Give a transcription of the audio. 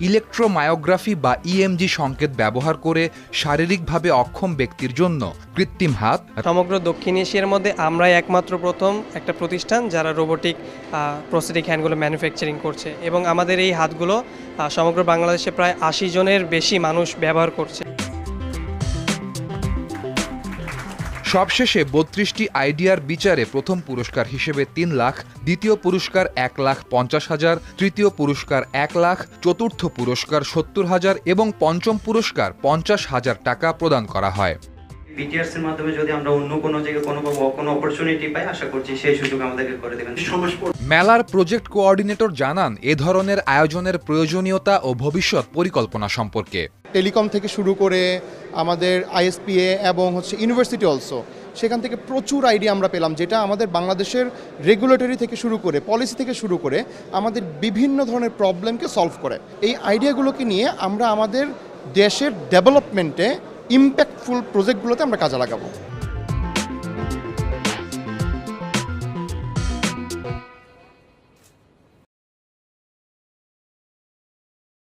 ইলেকট্রোমায়োগ্রাফি বা ইএমজি সংকেত ব্যবহার করে শারীরিকভাবে অক্ষম ব্যক্তির জন্য কৃত্রিম হাত। সমগ্র দক্ষিণ এশিয়ার মধ্যে আমরাই একমাত্র প্রথম একটা প্রতিষ্ঠান যারা রোবোটিক প্রস্থেটিক হ্যান্ডগুলো ম্যানুফ্যাকচারিং করছে, এবং আমাদের এই হাতগুলো সমগ্র বাংলাদেশে প্রায় 80 জনের বেশি মানুষ ব্যবহার করছে। সবশেষে ৩২টি আইডিয়ার বিচারে প্রথম পুরস্কার হিসেবে ৩ লাখ, দ্বিতীয় পুরস্কার ১,৫০,০০০, তৃতীয় পুরস্কার ১ লাখ, চতুর্থ পুরস্কার ৭০,০০০ এবং পঞ্চম পুরস্কার ৫০,০০০ টাকা প্রদান করা হয়। বিটিআরসি এর মাধ্যমে যদি আমরা অন্য কোনো জায়গায় কোনো অপরচুনিটি পাই, আশা করছি সেই সুযোগ আমাদেরকে করে দেবেন। মেলার প্রজেক্ট কোঅর্ডিনেটর জানান এ ধরনের আয়োজনের প্রয়োজনীয়তা ও ভবিষ্যৎ পরিকল্পনা সম্পর্কে। টেলিকম থেকে শুরু করে আমাদের আইএসপিএ এবং ইউনিভার্সিটি অলসো, সেখান থেকে প্রচুর আইডিয়া আমরা পেলাম, যেটা আমাদের বাংলাদেশের রেগুলেটরি থেকে শুরু করে পলিসি থেকে শুরু করে আমাদের বিভিন্ন ধরনের প্রবলেমকে সলভ করে। এই আইডিয়াগুলোকে নিয়ে আমরা আমাদের দেশের ডেভেলপমেন্টে ইম্প্যাক্টফুল প্রজেক্টগুলোতে আমরা কাজে লাগাবো।